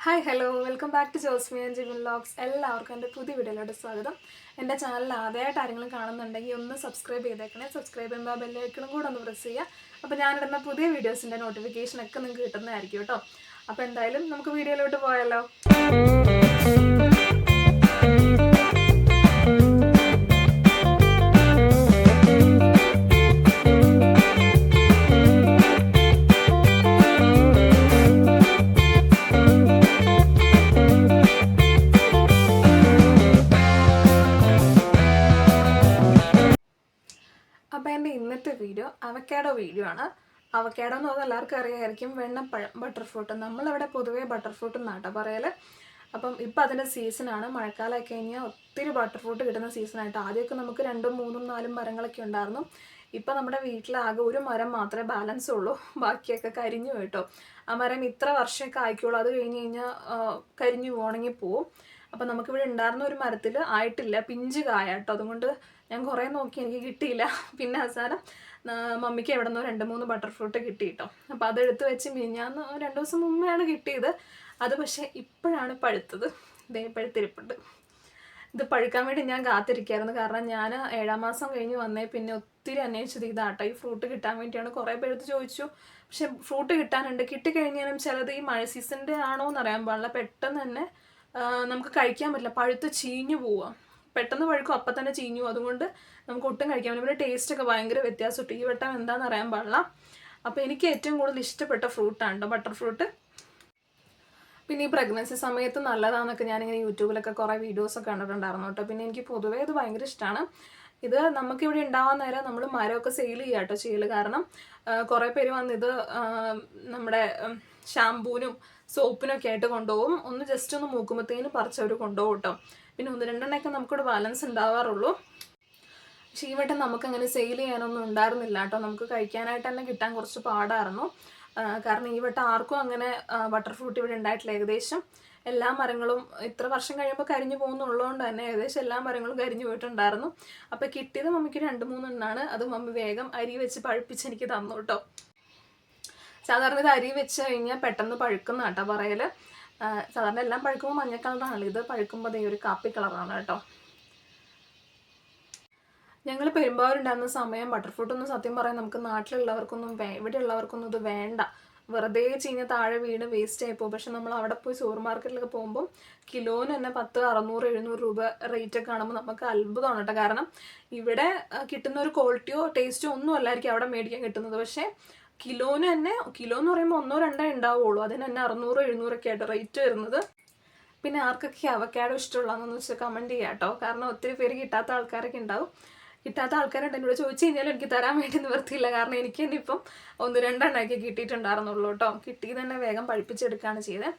Hi hello welcome back to Josmi and Jimin vlogs. എല്ലാവർക്കും എൻ്റെ പുതിയ വീഡിയോയിലോട്ട് സ്വാഗതം. എൻ്റെ ചാനൽ ആദ്യമായിട്ട് ആരെങ്കിലും കാണുന്നുണ്ടെങ്കിൽ ഒന്ന് സബ്സ്ക്രൈബ് ചെയ്തേക്കണേ. സബ്സ്ക്രൈബ് ചെയ്യുമ്പോൾ ബെല്ലൈക്കണും കൂടെ ഒന്ന് പ്രസ് ചെയ്യുക. അപ്പോൾ ഞാനിടുന്ന പുതിയ വീഡിയോസിൻ്റെ നോട്ടിഫിക്കേഷനൊക്കെ നിങ്ങൾക്ക് കിട്ടുന്നതായിരിക്കും കേട്ടോ. അപ്പോൾ എന്തായാലും നമുക്ക് വീഡിയോയിലോട്ട് പോയാലോ. അപ്പോൾ എൻ്റെ ഇന്നത്തെ വീഡിയോ അവക്കാഡോ വീഡിയോ ആണ്. അവക്കാഡോ എന്ന് പറഞ്ഞാൽ എല്ലാവർക്കും അറിയാമായിരിക്കും, വെണ്ണപ്പഴം, ബട്ടർ ഫ്രൂട്ട്. നമ്മളവിടെ പൊതുവേ ബട്ടർ ഫ്രൂട്ട് എന്നാട്ടോ പറയൽ. അപ്പം ഇപ്പം അതിൻ്റെ സീസണാണ്. മഴക്കാലമൊക്കെ കഴിഞ്ഞാൽ ഒത്തിരി ബട്ടർ ഫ്രൂട്ട് കിട്ടുന്ന സീസണായിട്ട്. ആദ്യമൊക്കെ നമുക്ക് 2, 3, 4 മരങ്ങളൊക്കെ ഉണ്ടായിരുന്നു. ഇപ്പം നമ്മുടെ വീട്ടിലാകെ ഒരു മരം മാത്രമേ ബാലൻസ് ഉള്ളൂ. ബാക്കിയൊക്കെ കരിഞ്ഞു കേട്ടോ. ആ മരം ഇത്ര വർഷമൊക്കെ ആയിക്കോളൂ, അത് കഴിഞ്ഞ് കഴിഞ്ഞാൽ കരിഞ്ഞു ഉണങ്ങി പോവും. അപ്പം നമുക്കിവിടെ ഉണ്ടായിരുന്ന ഒരു മരത്തിൽ ആയിട്ടില്ല, പിഞ്ച് കായ കേട്ടോ. അതുകൊണ്ട് ഞാൻ കുറേ നോക്കി, എനിക്ക് കിട്ടിയില്ല. പിന്നെ അവസാനം മമ്മിക്ക് എവിടെ നിന്നോ 2-3 ബട്ടർ ഫ്രൂട്ട് കിട്ടി കേട്ടോ. അപ്പോൾ അതെടുത്ത് വെച്ച് മിനിഞ്ഞാന്ന് 2 ദിവസം മുമ്പെയാണ് കിട്ടിയത്. അത് പക്ഷേ ഇപ്പോഴാണ് പഴുത്തത്. ഇതേ പഴുത്തിരിപ്പുണ്ട്. ഇത് പഴുക്കാൻ വേണ്ടി ഞാൻ കാത്തിരിക്കുകയായിരുന്നു. കാരണം ഞാൻ 7-ാം മാസം കഴിഞ്ഞ് വന്നേ പിന്നെ ഒത്തിരി അന്വേഷിച്ചത് ഇതാട്ടോ. ഈ ഫ്രൂട്ട് കിട്ടാൻ വേണ്ടിയാണ്. കുറേ പേരെടുത്ത് ചോദിച്ചു, പക്ഷെ ഫ്രൂട്ട് കിട്ടാനുണ്ട്. കിട്ടിക്കഴിഞ്ഞാലും ചിലത് ഈ മഴ സീസണിൻ്റെ ആണോ എന്ന് അറിയാൻ പാടില്ല, പെട്ടെന്ന് തന്നെ നമുക്ക് കഴിക്കാൻ പറ്റില്ല, പഴുത്ത് ചീഞ്ഞു പോവുക. പെട്ടെന്ന് പഴുക്കും, അപ്പം തന്നെ ചീഞ്ഞു. അതുകൊണ്ട് നമുക്ക് ഒട്ടും കഴിക്കാൻ പറ്റില്ല. പിന്നെ ടേസ്റ്റൊക്കെ ഭയങ്കര വ്യത്യാസമുണ്ട്. ഈ വട്ടം എന്താണെന്ന് അറിയാൻ പാടില്ല. അപ്പോൾ എനിക്ക് ഏറ്റവും കൂടുതൽ ഇഷ്ടപ്പെട്ട ഫ്രൂട്ടാണ് കേട്ടോ ബട്ടർ ഫ്രൂട്ട്. പിന്നെ ഈ പ്രഗ്നൻസി സമയത്ത് നല്ലതാണെന്നൊക്കെ ഞാനിങ്ങനെ യൂട്യൂബിലൊക്കെ കുറേ വീഡിയോസൊക്കെ കണ്ടിട്ടുണ്ടായിരുന്നു കേട്ടോ. പിന്നെ എനിക്ക് പൊതുവേ ഇത് ഭയങ്കര ഇഷ്ടമാണ്. ഇത് നമുക്കിവിടെ ഉണ്ടാവാൻ നേരം നമ്മൾ മരമൊക്കെ സെയിൽ ചെയ്യുക കേട്ടോ ചെയ്യൽ. കാരണം കുറേ പേര് വന്ന് ഇത് നമ്മുടെ ഷാമ്പൂനും സോപ്പിനൊക്കെ ആയിട്ട് കൊണ്ടുപോകും. ഒന്ന് ജസ്റ്റ് ഒന്ന് മൂക്കുമ്പോഴത്തേനും പറിച്ചവർ കൊണ്ടുപോകും കേട്ടോ. പിന്നെ 1-2 നമുക്കിവിടെ ബാലൻസ് ഉണ്ടാവാറുള്ളൂ. പക്ഷേ ഈ വട്ടം നമുക്കങ്ങനെ സെയിൽ ചെയ്യാനൊന്നും ഉണ്ടായിരുന്നില്ല കേട്ടോ. നമുക്ക് കഴിക്കാനായിട്ട് തന്നെ കിട്ടാൻ കുറച്ച് പാടായിരുന്നു. കാരണം ഈ വട്ടം ആർക്കും അങ്ങനെ ബട്ടർ ഫ്രൂട്ട് ഇവിടെ ഉണ്ടായിട്ടില്ല. ഏകദേശം എല്ലാ മരങ്ങളും ഇത്ര വർഷം കഴിയുമ്പോൾ കരിഞ്ഞു പോകുന്നുള്ളതുകൊണ്ട് തന്നെ ഏകദേശം എല്ലാ മരങ്ങളും കരിഞ്ഞു പോയിട്ടുണ്ടായിരുന്നു. അപ്പോൾ കിട്ടിയത് മമ്മിക്ക് 2-3 എണ്ണമാണ്. അത് മമ്മി വേഗം അരി വെച്ച് പഴുപ്പിച്ച് എനിക്ക് തന്നു കേട്ടോ. സാധാരണ ഇത് അരി വെച്ച് കഴിഞ്ഞാൽ പെട്ടെന്ന് പഴുക്കുന്ന കേട്ടോ പറയൽ. സാധാരണ എല്ലാം പഴുക്കുമ്പോൾ മഞ്ഞ കളറാണല്ലോ, ഇത് പഴുക്കുമ്പോൾ അതേ ഒരു കാപ്പി കളറാണ് കേട്ടോ. ഞങ്ങൾ പെരുമ്പാവൂരുണ്ടായിരുന്ന സമയം ബട്ടർ ഫ്രൂട്ടൊന്നും സത്യം പറയാൻ നമുക്ക് നാട്ടിലുള്ളവർക്കൊന്നും ഇവിടെ ഉള്ളവർക്കൊന്നും ഇത് വേണ്ട. വെറുതെ ചീഞ്ഞ താഴെ വീണ് വേസ്റ്റ് ആയി പോകും. പക്ഷെ നമ്മൾ അവിടെ പോയി സൂപ്പർ മാർക്കറ്റിലൊക്കെ പോകുമ്പോൾ കിലോന് തന്നെ 10, 600, 700 രൂപ റേറ്റൊക്കെ കാണുമ്പോൾ നമുക്ക് അത്ഭുതമാണ് കേട്ടോ. കാരണം ഇവിടെ കിട്ടുന്ന ഒരു ക്വാളിറ്റിയോ ടേസ്റ്റോ ഒന്നും അല്ലായിരിക്കും അവിടെ മേടിക്കാൻ കിട്ടുന്നത്. പക്ഷേ കിലോന് തന്നെ, കിലോ എന്ന് പറയുമ്പോൾ 1-2 ഉണ്ടാവുള്ളൂ, അതിന് തന്നെ 600, 700 ആയിട്ട് റേറ്റ് വരുന്നത്. പിന്നെ ആർക്കൊക്കെ അവക്കാഡോ ഇഷ്ടമുള്ളതെന്ന് വെച്ചാൽ കമൻറ്റ് ചെയ്യാം കേട്ടോ. കാരണം ഒത്തിരി പേര് കിട്ടാത്ത ആൾക്കാരൊക്കെ ഉണ്ടാവും. കിട്ടാത്ത ആൾക്കാരുണ്ട്, എന്നോട് ചോദിച്ചു കഴിഞ്ഞാലും എനിക്ക് തരാൻ വേണ്ടി നിവർത്തിയില്ല. കാരണം എനിക്ക് തന്നെ ഇപ്പം 1-2 കിട്ടിയിട്ടുണ്ടായിരുന്നുള്ളൂ കേട്ടോ. കിട്ടി തന്നെ വേഗം പഴുപ്പിച്ചെടുക്കുകയാണ് ചെയ്തത്.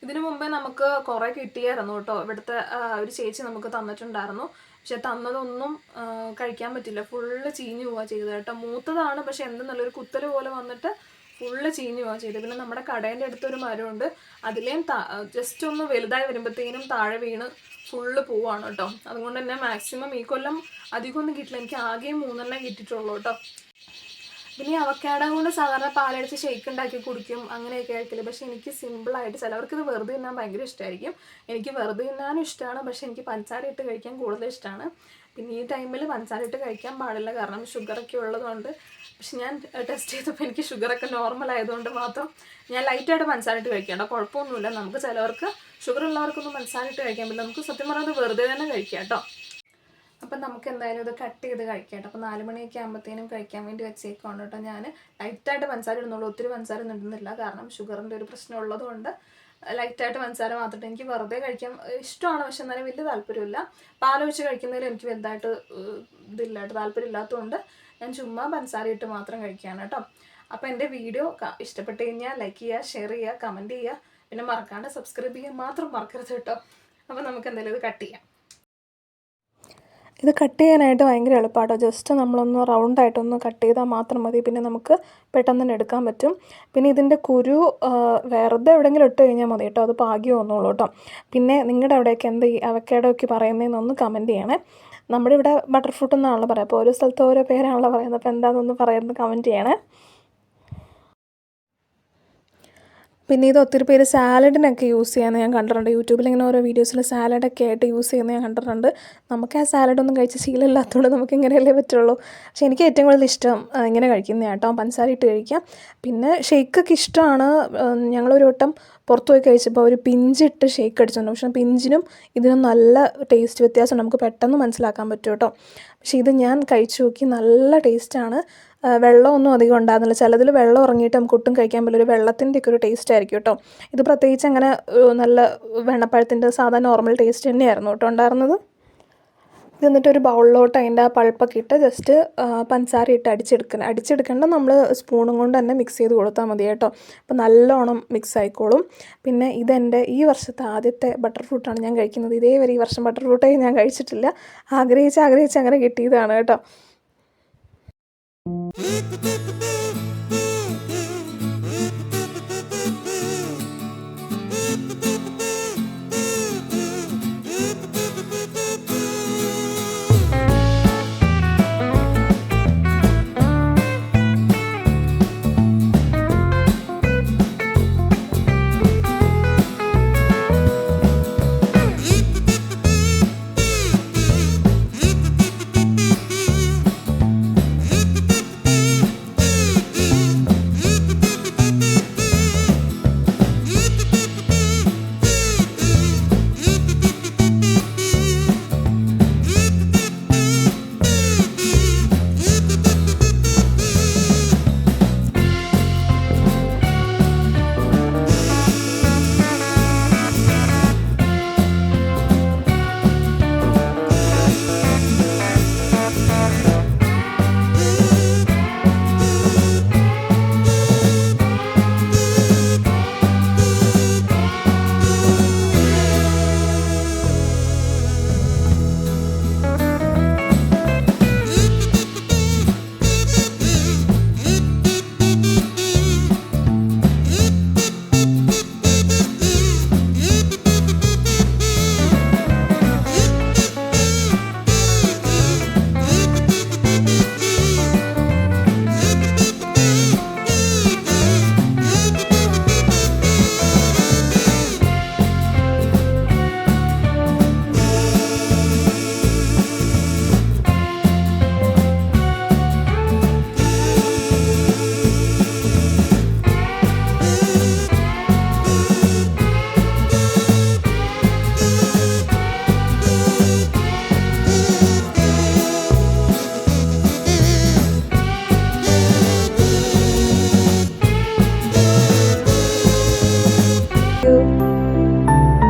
ഇതിനു മുമ്പേ നമുക്ക് കുറേ കിട്ടിയായിരുന്നു കേട്ടോ. ഇവിടുത്തെ ഒരു ചേച്ചി നമുക്ക് തന്നിട്ടുണ്ടായിരുന്നു. പക്ഷെ തന്നതൊന്നും കഴിക്കാൻ പറ്റില്ല, ഫുള്ള് ചീഞ്ഞു പോവുക ചെയ്തത് കേട്ടോ. മൂത്തതാണ്, പക്ഷെ എന്തെന്നുള്ളൊരു കുത്തൽ പോലെ വന്നിട്ട് ഫുള്ള് ചീഞ്ഞു പോവുക ചെയ്തത്. പിന്നെ നമ്മുടെ കടേൻ്റെ അടുത്തൊരു മരമുണ്ട്, അതിലേയും ജസ്റ്റ് ഒന്ന് വലുതായി വരുമ്പോഴത്തേനും താഴെ വീണ് ഫുള്ള് പോവാണ് കേട്ടോ. അതുകൊണ്ട് തന്നെ മാക്സിമം ഈ കൊല്ലം അധികമൊന്നും കിട്ടില്ല. എനിക്ക് ആകെയും 3 കിട്ടിയിട്ടുള്ളൂ കേട്ടോ. പിന്നെ അവക്കാഡോ കൊണ്ട് സാധാരണ പാലടിച്ച് ഷേക്ക് ഉണ്ടാക്കി കുടിക്കും, അങ്ങനെയൊക്കെ ആയിരിക്കില്ല. പക്ഷേ എനിക്ക് സിമ്പിളായിട്ട്, ചിലവർക്ക് ഇത് വെറുതെ തിന്നാൻ ഭയങ്കര ഇഷ്ടമായിരിക്കും. എനിക്ക് വെറുതെ തിന്നാനും ഇഷ്ടമാണ്, പക്ഷേ എനിക്ക് പഞ്ചസാര ഇട്ട് കഴിക്കാൻ കൂടുതൽ ഇഷ്ടമാണ്. പിന്നെ ഈ ടൈമിൽ പഞ്ചസാര ഇട്ട് കഴിക്കാൻ പാടില്ല, കാരണം ഷുഗറൊക്കെ ഉള്ളതുകൊണ്ട്. പക്ഷെ ഞാൻ ടെസ്റ്റ് ചെയ്തപ്പോൾ എനിക്ക് ഷുഗറൊക്കെ നോർമൽ ആയതുകൊണ്ട് മാത്രം ഞാൻ ലൈറ്റായിട്ട് പഞ്ചസാര ഇട്ട് കഴിക്കേണ്ട, കുഴപ്പമൊന്നുമില്ല. നമുക്ക് ചിലവർക്ക് ഷുഗർ ഉള്ളവർക്കൊന്നും പഞ്ചസാര ഇട്ട് കഴിക്കാൻ പറ്റില്ല. നമുക്ക് സത്യം പറയുന്നത് വെറുതെ തന്നെ കഴിക്കാം കേട്ടോ. അപ്പം നമുക്ക് എന്തായാലും ഇത് കട്ട് ചെയ്ത് കഴിക്കാം. അപ്പോൾ 4 മണിയൊക്കെ ആകുമ്പോഴത്തേനും കഴിക്കാൻ വേണ്ടി വെച്ചേക്കാണ് കേട്ടോ. ഞാൻ ലൈറ്റായിട്ട് പഞ്ചസാര ഇടുന്നുള്ളൂ, ഒത്തിരി പഞ്ചസാര ഒന്നും ഇടുന്നില്ല. കാരണം ഷുഗറിൻ്റെ ഒരു പ്രശ്നം ഉള്ളതുകൊണ്ട് ലൈറ്റായിട്ട് പഞ്ചസാര മാത്രം. എനിക്ക് വെറുതെ കഴിക്കാൻ ഇഷ്ടമാണ്, പക്ഷെ എന്നാലും വലിയ താല്പര്യമില്ല. പാലൊഴിച്ച് കഴിക്കുന്നതിൽ എനിക്ക് വലുതായിട്ട് ഇതില്ലായിട്ട് താല്പര്യം ഇല്ലാത്തതുകൊണ്ട് ഞാൻ ചുമ്മാ പഞ്ചസാര ഇട്ട് മാത്രം കഴിക്കുകയാണ് കേട്ടോ. അപ്പോൾ എൻ്റെ വീഡിയോ ഇഷ്ടപ്പെട്ട് കഴിഞ്ഞാൽ ലൈക്ക് ചെയ്യുക, ഷെയർ ചെയ്യുക, കമൻറ്റ് ചെയ്യുക. പിന്നെ മറക്കാണ്ട് സബ്സ്ക്രൈബ് ചെയ്യാൻ മാത്രം മറക്കരുത് കേട്ടോ. അപ്പോൾ നമുക്ക് എന്തായാലും ഇത് കട്ട് ചെയ്യാം. ഇത് കട്ട് ചെയ്യാനായിട്ട് ഭയങ്കര എളുപ്പമാട്ടോ. ജസ്റ്റ് നമ്മളൊന്ന് റൗണ്ടായിട്ടൊന്ന് കട്ട് ചെയ്താൽ മാത്രം മതി. പിന്നെ നമുക്ക് പെട്ടെന്ന് തന്നെ എടുക്കാൻ പറ്റും. പിന്നെ ഇതിൻ്റെ കുരു വെറുതെ എവിടെയെങ്കിലും ഇട്ട് കഴിഞ്ഞാൽ മതി കേട്ടോ, അത് പാകി വന്നോളൂ കേട്ടോ. പിന്നെ നിങ്ങളുടെ അവിടെയൊക്കെ എന്താ ഈ അവക്കാഡോയ്ക്ക് പറയുന്നതെന്നൊന്ന് കമൻറ്റ് ചെയ്യണേ. നമ്മുടെ ഇവിടെ ബട്ടർ ഫ്രൂട്ട് എന്നാണല്ലോ പറയുക, അപ്പോൾ ഓരോ സ്ഥലത്ത് ഓരോ പേരാണല്ലോ പറയുന്നത്. അപ്പോൾ എന്താണെന്നൊന്ന് പറയുന്നത് കമൻറ്റ് ചെയ്യണേ. പിന്നെ ഇത് ഒത്തിരി പേര് സാലഡിനൊക്കെ യൂസ് ചെയ്യുന്നത് ഞാൻ കണ്ടിട്ടുണ്ട്. യൂട്യൂബിൽ ഇങ്ങനെ ഓരോ വീഡിയോസിൽ സാലഡൊക്കെ ആയിട്ട് യൂസ് ചെയ്യുന്നത് ഞാൻ കണ്ടിട്ടുണ്ട്. നമുക്ക് ആ സാലഡൊന്നും കഴിച്ച് ശീലമില്ലാത്തതുകൊണ്ട് നമുക്ക് ഇങ്ങനെയല്ലേ പറ്റുള്ളൂ. പക്ഷേ എനിക്ക് ഏറ്റവും കൂടുതൽ ഇഷ്ടം ഇങ്ങനെ കഴിക്കുന്നതാണ് കേട്ടോ, പഞ്ചസാര ഇട്ട് കഴിക്കാം. പിന്നെ ഷെയ്ക്കൊക്കെ ഇഷ്ടമാണ്. ഞങ്ങളൊരു വട്ടം പുറത്ത് പോയി കഴിച്ചപ്പോൾ ഒരു പിഞ്ചിട്ട് ഷെയ്ക്ക് അടിച്ചിട്ടുണ്ട്. പക്ഷേ പിഞ്ചിനും ഇതിനും നല്ല ടേസ്റ്റ് വ്യത്യാസം നമുക്ക് പെട്ടെന്ന് മനസ്സിലാക്കാൻ പറ്റും കേട്ടോ. പക്ഷേ ഇത് ഞാൻ കഴിച്ചു നോക്കി, നല്ല ടേസ്റ്റാണ്. വെള്ളമൊന്നും അധികം ഉണ്ടാകുന്നില്ല. ചിലതിൽ വെള്ളം ഇറങ്ങിയിട്ട് നമുക്ക് ഒട്ടും കഴിക്കാൻ പറ്റില്ല. ഒരു വെള്ളത്തിൻ്റെയൊക്കെ ഒരു ടേസ്റ്റ് ആയിരിക്കും കേട്ടോ. ഇത് പ്രത്യേകിച്ച് അങ്ങനെ നല്ല വെണ്ണപ്പഴത്തിൻ്റെ സാധാ നോർമൽ ടേസ്റ്റ് തന്നെയായിരുന്നു കേട്ടോ ഉണ്ടായിരുന്നത്. ഇത് എന്നിട്ട് ഒരു ബൗളിലോട്ട് അതിൻ്റെ ആ പൾപ്പൊക്കെ ഇട്ട് ജസ്റ്റ് പഞ്ചസാര ഇട്ട് അടിച്ചെടുക്കേണ്ട, നമ്മൾ സ്പൂണും കൊണ്ട് തന്നെ മിക്സ് ചെയ്ത് കൊടുത്താൽ മതി കേട്ടോ. അപ്പോൾ നല്ലോണം മിക്സ് ആയിക്കോളും. പിന്നെ ഇതെൻ്റെ ഈ വർഷത്തെ ആദ്യത്തെ ബട്ടർ ഫ്രൂട്ടാണ് ഞാൻ കഴിക്കുന്നത്. ഇതേവരെ ഈ വർഷം ബട്ടർ ഫ്രൂട്ടായി ഞാൻ കഴിച്ചിട്ടില്ല. ആഗ്രഹിച്ച് അങ്ങനെ കിട്ടിയതാണ് കേട്ടോ.